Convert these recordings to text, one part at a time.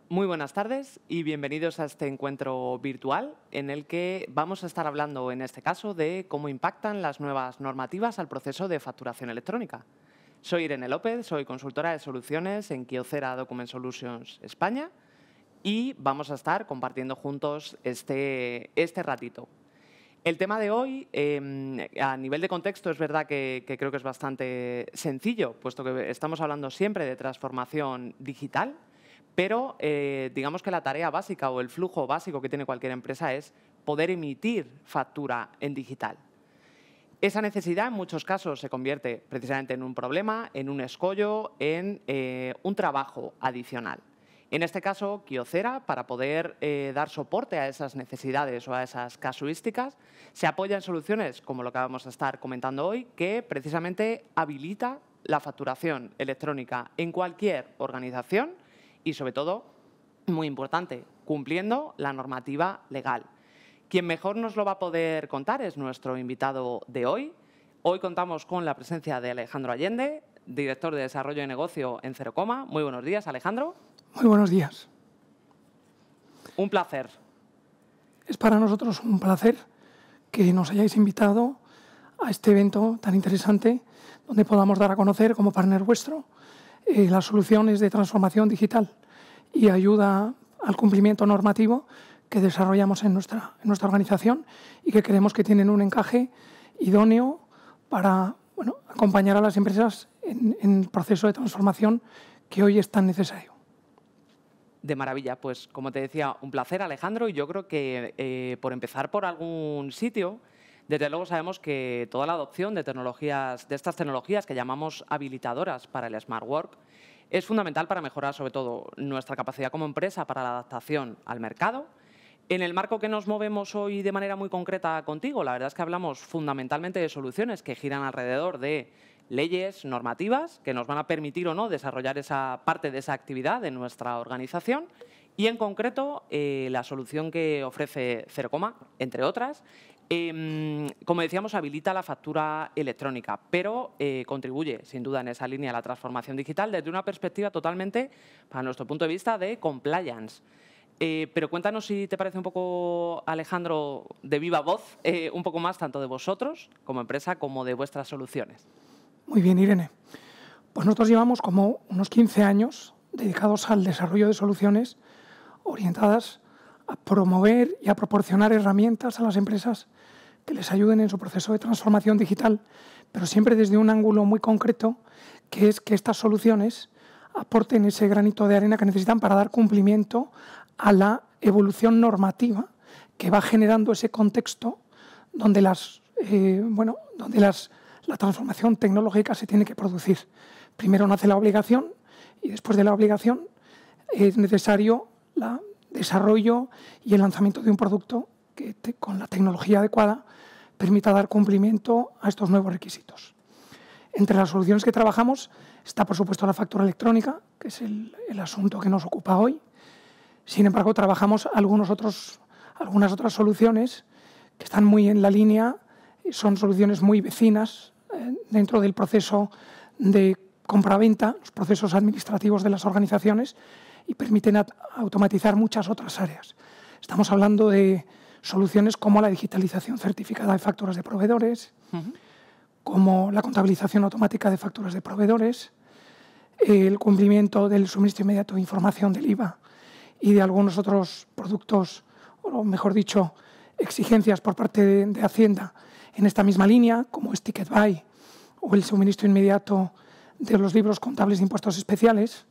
Muy buenas tardes y bienvenidos a este encuentro virtual en el que vamos a estar hablando, en este caso, de cómo impactan las nuevas normativas al proceso de facturación electrónica. Soy Irene López, soy consultora de soluciones en Kyocera Document Solutions España y vamos a estar compartiendo juntos este ratito. El tema de hoy, a nivel de contexto, es verdad que creo que es bastante sencillo, puesto que estamos hablando siempre de transformación digital, pero digamos que la tarea básica o el flujo básico que tiene cualquier empresa es poder emitir factura en digital. Esa necesidad en muchos casos se convierte precisamente en un problema, en un escollo, en un trabajo adicional. En este caso, Kyocera, para poder dar soporte a esas necesidades o a esas casuísticas, se apoya en soluciones como lo que vamos a estar comentando hoy, que precisamente habilita la facturación electrónica en cualquier organización y, sobre todo, muy importante, cumpliendo la normativa legal. Quien mejor nos lo va a poder contar es nuestro invitado de hoy. Hoy contamos con la presencia de Alejandro Allende, director de Desarrollo de Negocio en Zero Coma. Muy buenos días, Alejandro. Muy buenos días. Un placer. Es para nosotros un placer que nos hayáis invitado a este evento tan interesante donde podamos dar a conocer como partner vuestro las soluciones de transformación digital y ayuda al cumplimiento normativo que desarrollamos en nuestra organización y que creemos que tienen un encaje idóneo para acompañar a las empresas en el proceso de transformación que hoy es tan necesario. De maravilla. Pues, como te decía, un placer, Alejandro, y yo creo que por empezar por algún sitio, desde luego sabemos que toda la adopción de estas tecnologías que llamamos habilitadoras para el Smart Work es fundamental para mejorar, sobre todo, nuestra capacidad como empresa para la adaptación al mercado. En el marco que nos movemos hoy de manera muy concreta contigo, la verdad es que hablamos fundamentalmente de soluciones que giran alrededor de leyes, normativas, que nos van a permitir o no desarrollar esa parte de esa actividad de nuestra organización y, en concreto, la solución que ofrece Zero Coma, entre otras, como decíamos, habilita la factura electrónica, pero contribuye, sin duda, en esa línea a la transformación digital desde una perspectiva totalmente, para nuestro punto de vista, de compliance. Pero cuéntanos, si te parece un poco, Alejandro, de viva voz, un poco más tanto de vosotros como empresa como de vuestras soluciones. Muy bien, Irene. Pues nosotros llevamos como unos 15 años dedicados al desarrollo de soluciones orientadas a promover y a proporcionar herramientas a las empresas que les ayuden en su proceso de transformación digital, pero siempre desde un ángulo muy concreto, que es que estas soluciones aporten ese granito de arena que necesitan para dar cumplimiento a la evolución normativa que va generando ese contexto donde la transformación tecnológica se tiene que producir. Primero nace la obligación y después de la obligación es necesario el desarrollo y el lanzamiento de un producto que con la tecnología adecuada permita dar cumplimiento a estos nuevos requisitos. Entre las soluciones que trabajamos está, por supuesto, la factura electrónica, que es el asunto que nos ocupa hoy. Sin embargo, trabajamos algunas otras soluciones que están muy en la línea, son soluciones muy vecinas dentro del proceso de compra-venta, los procesos administrativos de las organizaciones, y permiten automatizar muchas otras áreas. Estamos hablando de soluciones como la digitalización certificada de facturas de proveedores, como la contabilización automática de facturas de proveedores, el cumplimiento del suministro inmediato de información del IVA y de algunos otros productos, o mejor dicho, exigencias por parte de Hacienda en esta misma línea, como es Ticket Buy o el suministro inmediato de los libros contables de impuestos especiales.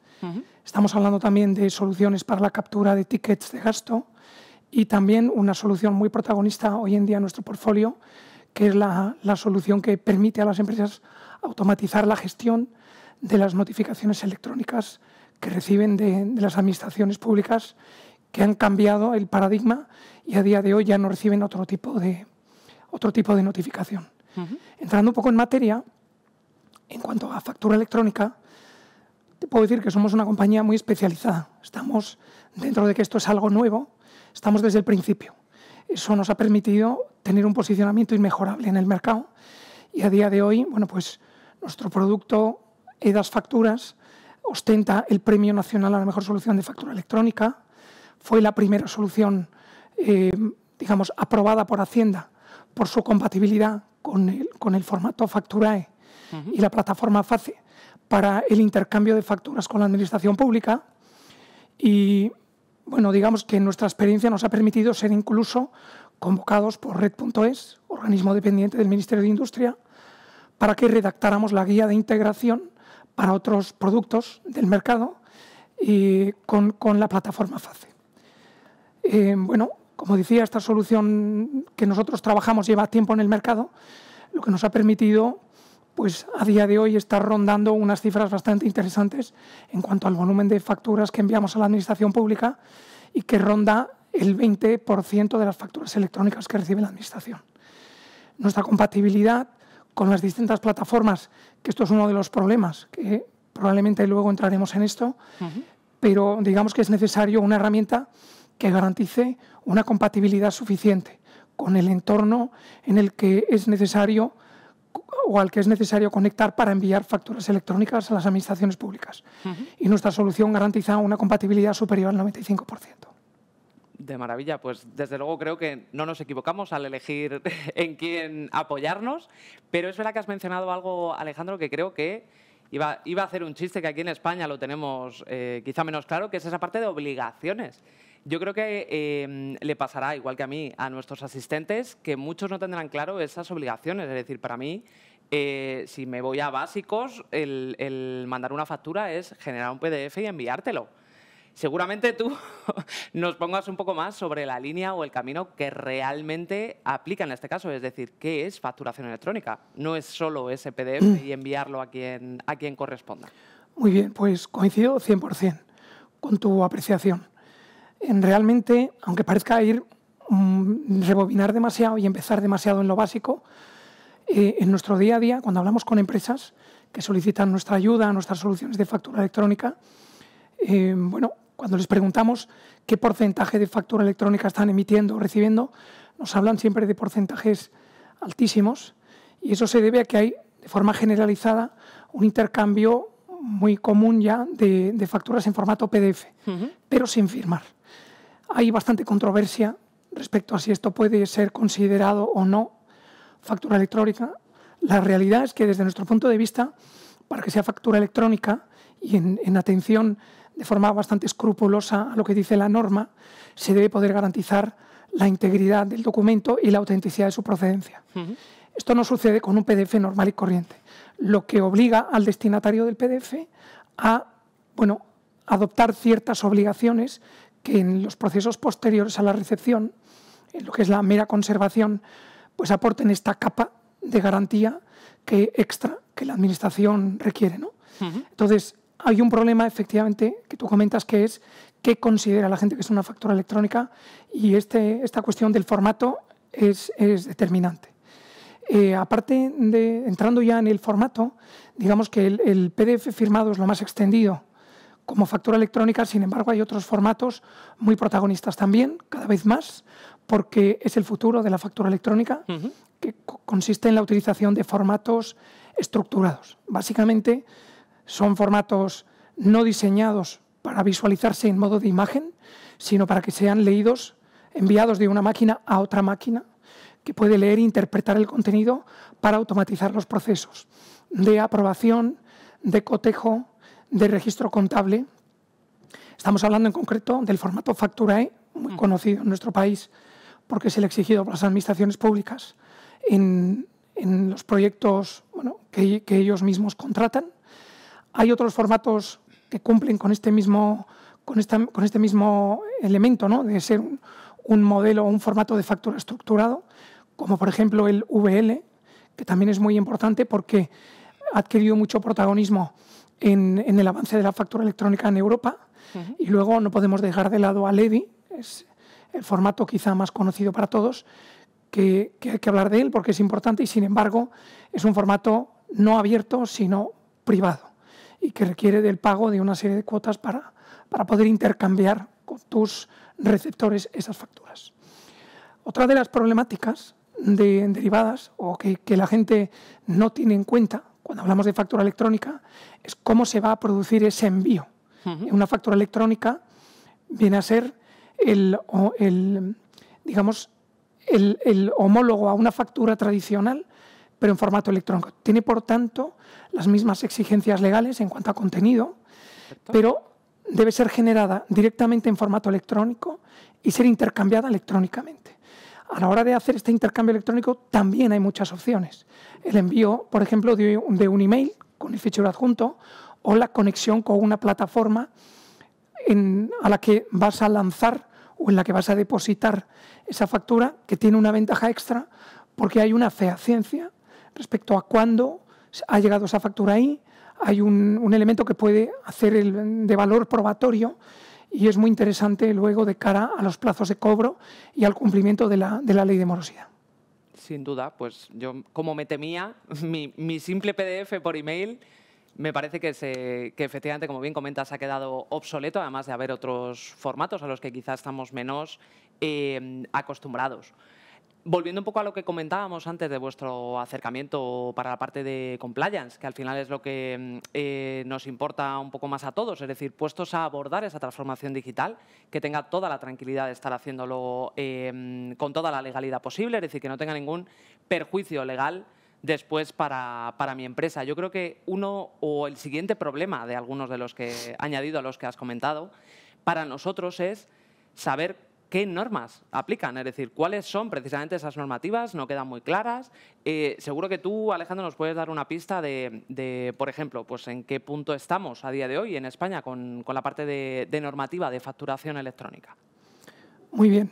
Estamos hablando también de soluciones para la captura de tickets de gasto y también una solución muy protagonista hoy en día en nuestro portfolio, que es la solución que permite a las empresas automatizar la gestión de las notificaciones electrónicas que reciben de las administraciones públicas, que han cambiado el paradigma y a día de hoy ya no reciben otro tipo de notificación. Entrando un poco en materia, en cuanto a factura electrónica, te puedo decir que somos una compañía muy especializada. Estamos, dentro de que esto es algo nuevo, estamos desde el principio. Eso nos ha permitido tener un posicionamiento inmejorable en el mercado y a día de hoy, nuestro producto EDAS Facturas ostenta el Premio Nacional a la Mejor Solución de Factura Electrónica. Fue la primera solución, digamos, aprobada por Hacienda por su compatibilidad con el formato Facturae y la plataforma FACE para el intercambio de facturas con la administración pública. Y, bueno, digamos que nuestra experiencia nos ha permitido ser incluso convocados por Red.es, organismo dependiente del Ministerio de Industria, para que redactáramos la guía de integración para otros productos del mercado y con la plataforma FACE. Bueno, como decía, esta solución que nosotros trabajamos lleva tiempo en el mercado, lo que nos ha permitido, pues a día de hoy, estar rondando unas cifras bastante interesantes en cuanto al volumen de facturas que enviamos a la administración pública y que ronda el 20% de las facturas electrónicas que recibe la administración. Nuestra compatibilidad con las distintas plataformas, que esto es uno de los problemas, que probablemente luego entraremos en esto, pero digamos que es necesario una herramienta que garantice una compatibilidad suficiente con el entorno en el que es necesario o al que es necesario conectar para enviar facturas electrónicas a las administraciones públicas. Y nuestra solución garantiza una compatibilidad superior al 95%. De maravilla, pues desde luego creo que no nos equivocamos al elegir en quién apoyarnos, pero es verdad que has mencionado algo, Alejandro, que creo que iba a hacer un chiste que aquí en España lo tenemos quizá menos claro, que es esa parte de obligaciones. Yo creo que le pasará, igual que a mí, a nuestros asistentes, que muchos no tendrán claro esas obligaciones. Es decir, para mí, si me voy a básicos, el mandar una factura es generar un PDF y enviártelo. Seguramente tú nos pongas un poco más sobre la línea o el camino que realmente aplica en este caso. Es decir, ¿qué es facturación electrónica? No es solo ese PDF y enviarlo a quien corresponda. Muy bien, pues coincido 100% con tu apreciación. Realmente, aunque parezca rebobinar demasiado y empezar demasiado en lo básico, en nuestro día a día, cuando hablamos con empresas que solicitan nuestra ayuda, nuestras soluciones de factura electrónica, bueno, cuando les preguntamos qué porcentaje de factura electrónica están emitiendo o recibiendo, nos hablan siempre de porcentajes altísimos, y eso se debe a que hay, de forma generalizada, un intercambio muy común ya de facturas en formato PDF, pero sin firmar. Hay bastante controversia respecto a si esto puede ser considerado o no factura electrónica. La realidad es que, desde nuestro punto de vista, para que sea factura electrónica y en atención de forma bastante escrupulosa a lo que dice la norma, se debe poder garantizar la integridad del documento y la autenticidad de su procedencia. Esto no sucede con un PDF normal y corriente, lo que obliga al destinatario del PDF a, bueno, adoptar ciertas obligaciones que en los procesos posteriores a la recepción, en lo que es la mera conservación, pues aporten esta capa de garantía extra que la Administración requiere, ¿no? Entonces, hay un problema, efectivamente, que tú comentas, que es qué considera la gente que es una factura electrónica, y esta cuestión del formato es determinante. Aparte de, entrando ya en el formato, digamos que el PDF firmado es lo más extendido como factura electrónica. Sin embargo, hay otros formatos muy protagonistas también, cada vez más, porque es el futuro de la factura electrónica, que consiste en la utilización de formatos estructurados. Básicamente, son formatos no diseñados para visualizarse en modo de imagen, sino para que sean leídos, enviados de una máquina a otra máquina, que puede leer e interpretar el contenido para automatizar los procesos de aprobación, de cotejo, de registro contable. Estamos hablando en concreto del formato Facturae, muy conocido en nuestro país porque es el exigido por las administraciones públicas en los proyectos, bueno, que ellos mismos contratan. Hay otros formatos que cumplen con este mismo elemento, ¿no?, de ser un modelo o un formato de factura estructurado, como por ejemplo el VL, que también es muy importante porque ha adquirido mucho protagonismo en el avance de la factura electrónica en Europa. Y luego no podemos dejar de lado al EDI, es el formato quizá más conocido para todos, que hay que hablar de él porque es importante, y sin embargo es un formato no abierto sino privado, y que requiere del pago de una serie de cuotas para poder intercambiar con tus receptores esas facturas. Otra de las problemáticas derivadas o que la gente no tiene en cuenta cuando hablamos de factura electrónica, es cómo se va a producir ese envío. Una factura electrónica viene a ser digamos, el homólogo a una factura tradicional, pero en formato electrónico. Tiene, por tanto, las mismas exigencias legales en cuanto a contenido, pero debe ser generada directamente en formato electrónico y ser intercambiada electrónicamente. A la hora de hacer este intercambio electrónico también hay muchas opciones. El envío, por ejemplo, de un email con el fichero adjunto o la conexión con una plataforma a la que vas a lanzar o en la que vas a depositar esa factura, que tiene una ventaja extra porque hay una fehaciencia respecto a cuándo ha llegado esa factura ahí. Hay un elemento que puede hacer de valor probatorio y es muy interesante luego de cara a los plazos de cobro y al cumplimiento de la ley de morosidad. Sin duda, pues yo, como me temía, mi simple PDF por email me parece que efectivamente, como bien comentas, ha quedado obsoleto, además de haber otros formatos a los que quizás estamos menos acostumbrados. Volviendo un poco a lo que comentábamos antes de vuestro acercamiento para la parte de compliance, que al final es lo que nos importa un poco más a todos, es decir, puestos a abordar esa transformación digital, que tenga toda la tranquilidad de estar haciéndolo con toda la legalidad posible, es decir, que no tenga ningún perjuicio legal después para mi empresa. Yo creo que el siguiente problema de algunos de los que añadido a los que has comentado, para nosotros es saber qué normas aplican, es decir, cuáles son precisamente esas normativas, no quedan muy claras. Seguro que tú, Alejandro, nos puedes dar una pista de por ejemplo, pues en qué punto estamos a día de hoy en España con la parte de normativa de facturación electrónica. Muy bien.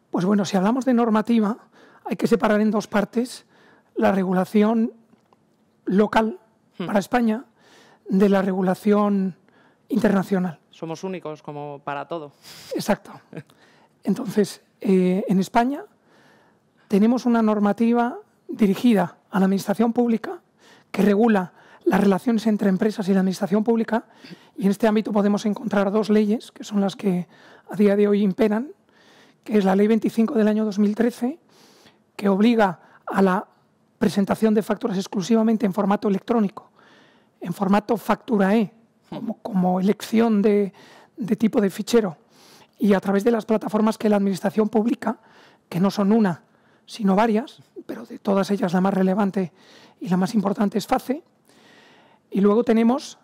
Pues bueno, si hablamos de normativa, hay que separar en dos partes la regulación local para España de la regulación internacional. Somos únicos como para todo. Exacto. Entonces, en España tenemos una normativa dirigida a la administración pública que regula las relaciones entre empresas y la administración pública, y en este ámbito podemos encontrar dos leyes que son las que a día de hoy imperan, que es la Ley 25 del año 2013, que obliga a la presentación de facturas exclusivamente en formato electrónico, en formato factura-E, como elección de tipo de fichero, y a través de las plataformas que la Administración publica, que no son una, sino varias, pero de todas ellas la más relevante y la más importante es FACE. Y luego tenemos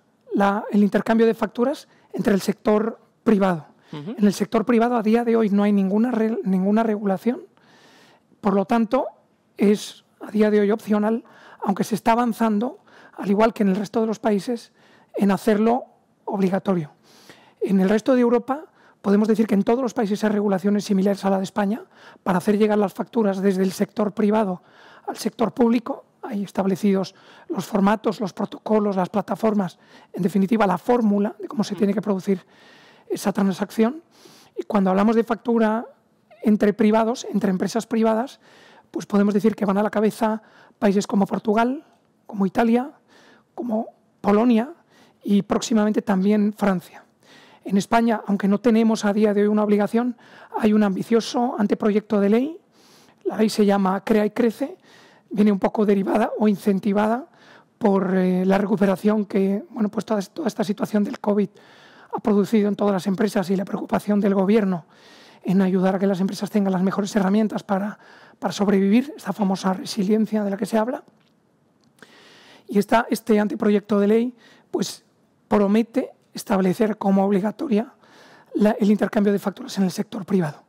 el intercambio de facturas entre el sector privado. En el sector privado a día de hoy no hay ninguna regulación, por lo tanto es a día de hoy opcional, aunque se está avanzando, al igual que en el resto de los países, en hacerlo obligatorio. En el resto de Europa podemos decir que en todos los países hay regulaciones similares a la de España para hacer llegar las facturas desde el sector privado al sector público. Hay establecidos los formatos, los protocolos, las plataformas, en definitiva la fórmula de cómo se tiene que producir esa transacción. Y cuando hablamos de factura entre privados, entre empresas privadas, pues podemos decir que van a la cabeza países como Portugal, como Italia, como Polonia y próximamente también Francia. En España, aunque no tenemos a día de hoy una obligación, hay un ambicioso anteproyecto de ley. La ley se llama Crea y Crece, viene un poco derivada o incentivada por la recuperación que pues toda esta situación del COVID ha producido en todas las empresas y la preocupación del Gobierno en ayudar a que las empresas tengan las mejores herramientas para sobrevivir, esta famosa resiliencia de la que se habla. Y este anteproyecto de ley pues promete establecer como obligatoria el intercambio de facturas en el sector privado.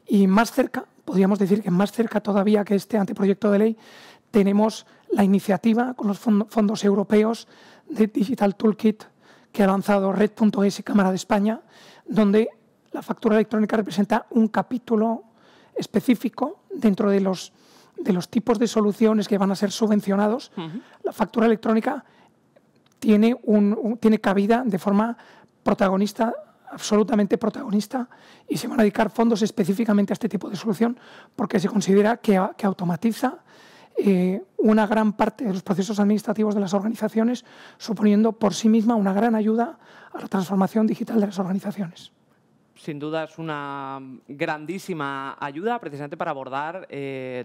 Y más cerca, podríamos decir que más cerca todavía que este anteproyecto de ley, tenemos la iniciativa con los fondos europeos de Digital Toolkit que ha lanzado Red.es y Cámara de España, donde la factura electrónica representa un capítulo específico dentro de los tipos de soluciones que van a ser subvencionados. La factura electrónica tiene cabida de forma protagonista, absolutamente protagonista, y se van a dedicar fondos específicamente a este tipo de solución porque se considera que automatiza una gran parte de los procesos administrativos de las organizaciones, suponiendo por sí misma una gran ayuda a la transformación digital de las organizaciones. sin duda es una grandísima ayuda precisamente para abordar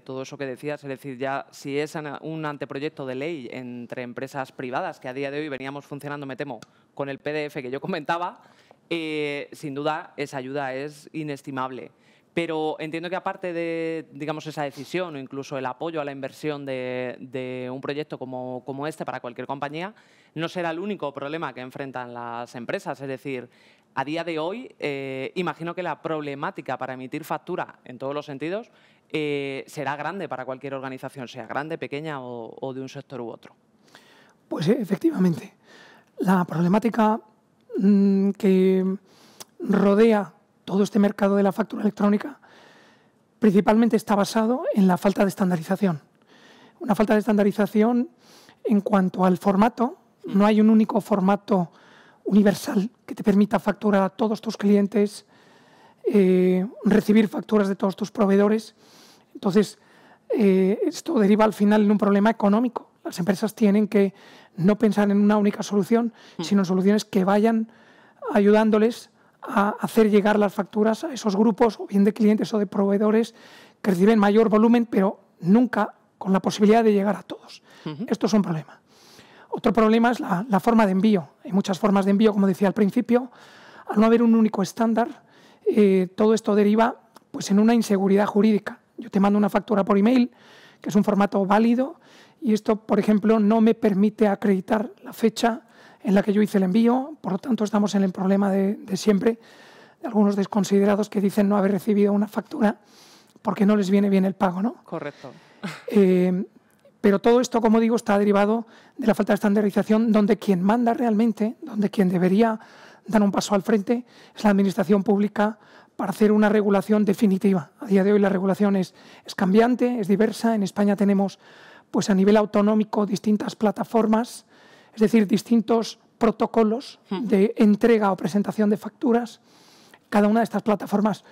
todo eso que decías, es decir, ya si es un anteproyecto de ley entre empresas privadas, que a día de hoy veníamos funcionando, me temo, con el PDF que yo comentaba, sin duda esa ayuda es inestimable. Pero entiendo que aparte de, digamos, esa decisión o incluso el apoyo a la inversión de un proyecto como este para cualquier compañía, no será el único problema que enfrentan las empresas. Es decir, a día de hoy, imagino que la problemática para emitir factura en todos los sentidos será grande para cualquier organización, sea grande, pequeña o de un sector u otro. Pues efectivamente, la problemática que rodea todo este mercado de la factura electrónica principalmente está basado en la falta de estandarización. Una falta de estandarización en cuanto al formato. No hay un único formato universal que te permita facturar a todos tus clientes, recibir facturas de todos tus proveedores. Entonces, esto deriva al final en un problema económico. Las empresas tienen que no pensar en una única solución, sino en soluciones que vayan ayudándoles a hacer llegar las facturas a esos grupos, o bien de clientes o de proveedores, que reciben mayor volumen, pero nunca con la posibilidad de llegar a todos. Esto es un problema. Otro problema es la forma de envío. Hay muchas formas de envío, como decía al principio. Al no haber un único estándar, todo esto deriva pues, en una inseguridad jurídica. Yo te mando una factura por email, que es un formato válido, y esto, por ejemplo, no me permite acreditar la fecha en la que yo hice el envío. Por lo tanto, estamos en el problema de siempre, de algunos desconsiderados que dicen no haber recibido una factura porque no les viene bien el pago, ¿no? Correcto. Pero todo esto, como digo, está derivado de la falta de estandarización, donde quien manda realmente, donde quien debería dar un paso al frente, es la administración pública para hacer una regulación definitiva. A día de hoy la regulación es cambiante, es diversa. En España tenemos, pues a nivel autonómico, distintas plataformas, es decir, distintos protocolos de entrega o presentación de facturas. Cada una de estas plataformas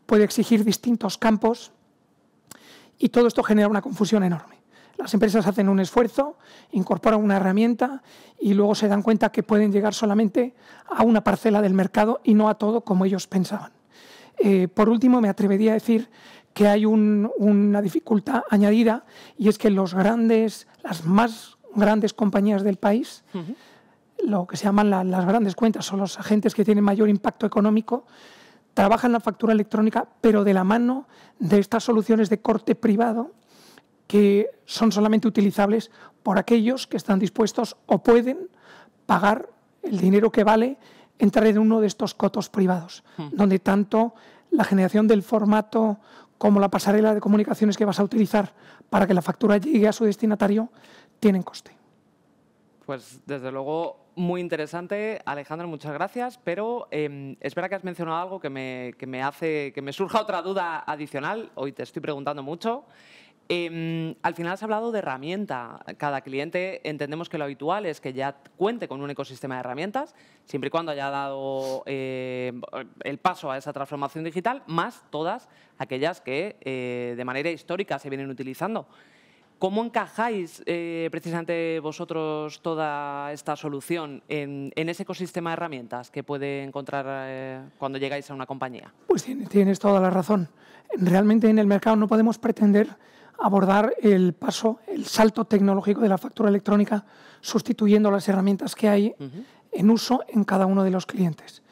puede exigir distintos campos y todo esto genera una confusión enorme. Las empresas hacen un esfuerzo, incorporan una herramienta y luego se dan cuenta que pueden llegar solamente a una parcela del mercado y no a todo como ellos pensaban. Por último, me atrevería a decir que hay una dificultad añadida, y es que las más grandes compañías del país, lo que se llaman las grandes cuentas o los agentes que tienen mayor impacto económico, trabajan la factura electrónica, pero de la mano de estas soluciones de corte privado que son solamente utilizables por aquellos que están dispuestos o pueden pagar el dinero que vale entrar en uno de estos cotos privados, donde tanto la generación del formato como la pasarela de comunicaciones que vas a utilizar para que la factura llegue a su destinatario tienen coste. Pues desde luego muy interesante, Alejandro, muchas gracias, pero es verdad que has mencionado algo que me hace que me surja otra duda adicional. Hoy te estoy preguntando mucho. Al final has hablado de herramienta. Cada cliente entendemos que lo habitual es que ya cuente con un ecosistema de herramientas, siempre y cuando haya dado el paso a esa transformación digital, más todas aquellas que de manera histórica se vienen utilizando. ¿Cómo encajáis precisamente vosotros toda esta solución en ese ecosistema de herramientas que puede encontrar cuando llegáis a una compañía? Pues tienes toda la razón. Realmente en el mercado no podemos pretender abordar el salto tecnológico de la factura electrónica sustituyendo las herramientas que hay en uso en cada uno de los clientes.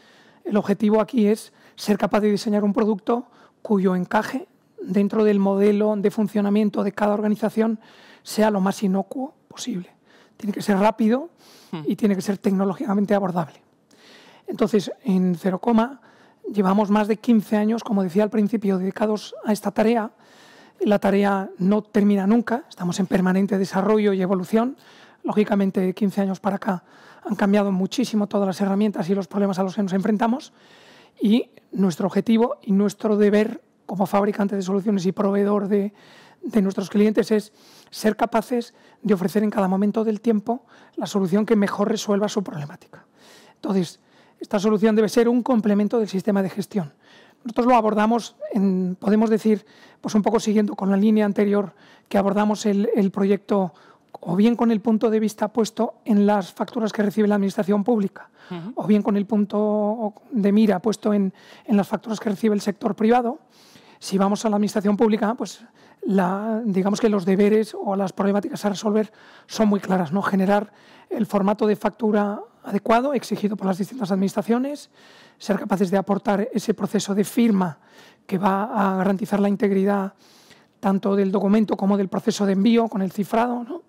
El objetivo aquí es ser capaz de diseñar un producto cuyo encaje dentro del modelo de funcionamiento de cada organización sea lo más inocuo posible. Tiene que ser rápido y tiene que ser tecnológicamente abordable. Entonces, en Zerocoma llevamos más de 15 años, como decía al principio, dedicados a esta tarea. La tarea no termina nunca, estamos en permanente desarrollo y evolución. Lógicamente, de 15 años para acá han cambiado muchísimo todas las herramientas y los problemas a los que nos enfrentamos, y nuestro objetivo y nuestro deber como fabricante de soluciones y proveedor de nuestros clientes es ser capaces de ofrecer en cada momento del tiempo la solución que mejor resuelva su problemática. Entonces, esta solución debe ser un complemento del sistema de gestión. Nosotros lo abordamos, podemos decir, pues un poco siguiendo con la línea anterior que abordamos el proyecto o bien con el punto de vista puesto en las facturas que recibe la administración pública, o bien con el punto de mira puesto en las facturas que recibe el sector privado. Si vamos a la administración pública, pues digamos que los deberes o las problemáticas a resolver son muy claras, ¿no? Generar el formato de factura adecuado, exigido por las distintas administraciones, ser capaces de aportar ese proceso de firma que va a garantizar la integridad tanto del documento como del proceso de envío con el cifrado, ¿no?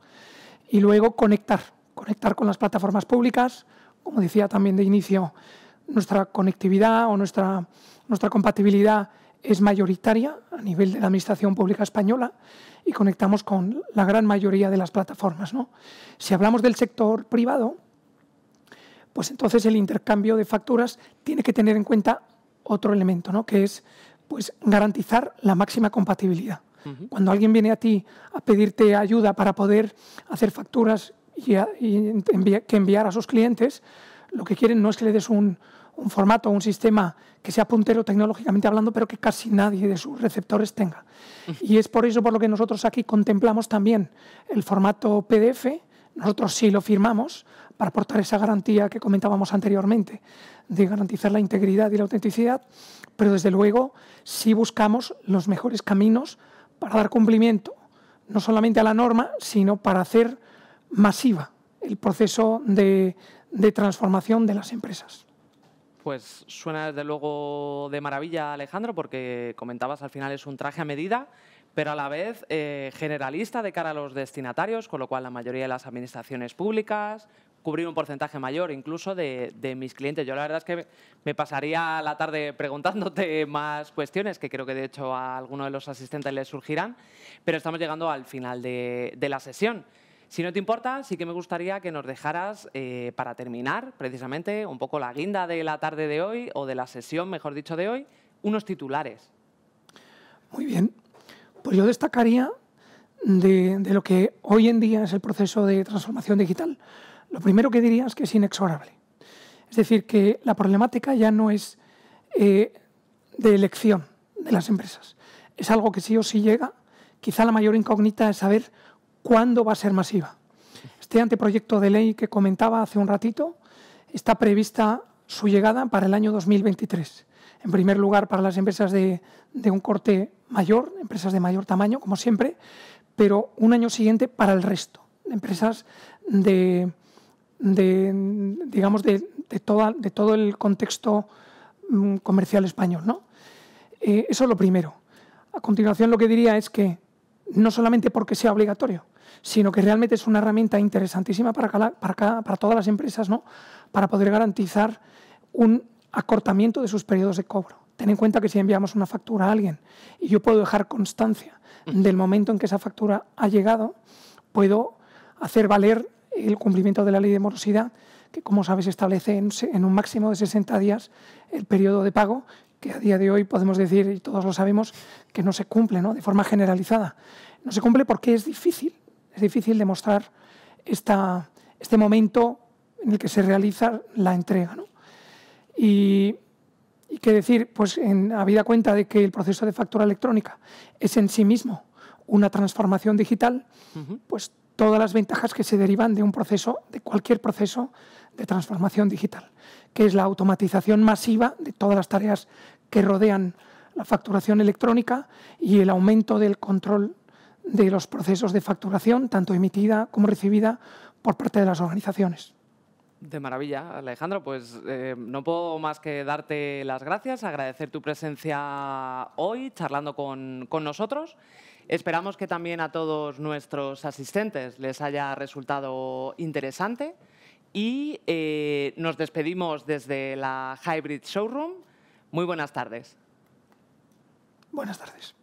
Y luego conectar con las plataformas públicas. Como decía también de inicio, nuestra conectividad o nuestra compatibilidad es mayoritaria a nivel de la Administración Pública Española y conectamos con la gran mayoría de las plataformas, ¿no? Si hablamos del sector privado, pues entonces el intercambio de facturas tiene que tener en cuenta otro elemento, ¿no? Que es pues, garantizar la máxima compatibilidad. Cuando alguien viene a ti a pedirte ayuda para poder hacer facturas y enviar a sus clientes, lo que quieren no es que le des un formato, un sistema que sea puntero tecnológicamente hablando, pero que casi nadie de sus receptores tenga. Y es por eso por lo que nosotros aquí contemplamos también el formato PDF. Nosotros sí lo firmamos para aportar esa garantía que comentábamos anteriormente, de garantizar la integridad y la autenticidad, pero desde luego sí buscamos los mejores caminos para dar cumplimiento no solamente a la norma, sino para hacer masiva el proceso de transformación de las empresas. Pues suena desde luego de maravilla, Alejandro, porque comentabas al final es un traje a medida, pero a la vez generalista de cara a los destinatarios, con lo cual la mayoría de las administraciones públicas, cubrir un porcentaje mayor incluso de mis clientes. Yo la verdad es que me pasaría la tarde preguntándote más cuestiones, que creo que de hecho a alguno de los asistentes les surgirán, pero estamos llegando al final de la sesión. Si no te importa, sí que me gustaría que nos dejaras, para terminar, precisamente, un poco la guinda de la tarde de hoy, o de la sesión, mejor dicho, de hoy, unos titulares. Muy bien. Pues yo destacaría de lo que hoy en día es el proceso de transformación digital. Lo primero que diría es que es inexorable. Es decir, que la problemática ya no es de elección de las empresas. Es algo que sí o sí llega. Quizá la mayor incógnita es saber cuándo va a ser masiva. Este anteproyecto de ley que comentaba hace un ratito está prevista su llegada para el año 2023. En primer lugar, para las empresas de un corte mayor, empresas de mayor tamaño, como siempre, pero un año siguiente para el resto, empresas de todo el contexto comercial español, ¿no? Eso es lo primero. A continuación, lo que diría es que no solamente porque sea obligatorio, sino que realmente es una herramienta interesantísima para todas las empresas, ¿no? Para poder garantizar un acortamiento de sus periodos de cobro. Ten en cuenta que si enviamos una factura a alguien y yo puedo dejar constancia del momento en que esa factura ha llegado, puedo hacer valer el cumplimiento de la ley de morosidad, que como sabes establece en un máximo de 60 días el periodo de pago, que a día de hoy podemos decir, y todos lo sabemos, que no se cumple, ¿no? De forma generalizada. No se cumple porque es difícil demostrar este momento en el que se realiza la entrega, ¿no? Y qué decir, pues habida cuenta de que el proceso de factura electrónica es en sí mismo una transformación digital, pues todas las ventajas que se derivan de cualquier proceso de transformación digital, que es la automatización masiva de todas las tareas que rodean la facturación electrónica y el aumento del control de los procesos de facturación, tanto emitida como recibida por parte de las organizaciones. De maravilla, Alejandro. Pues no puedo más que darte las gracias, agradecer tu presencia hoy charlando con nosotros. Esperamos que también a todos nuestros asistentes les haya resultado interesante y nos despedimos desde la Hybrid Showroom. Muy buenas tardes. Buenas tardes.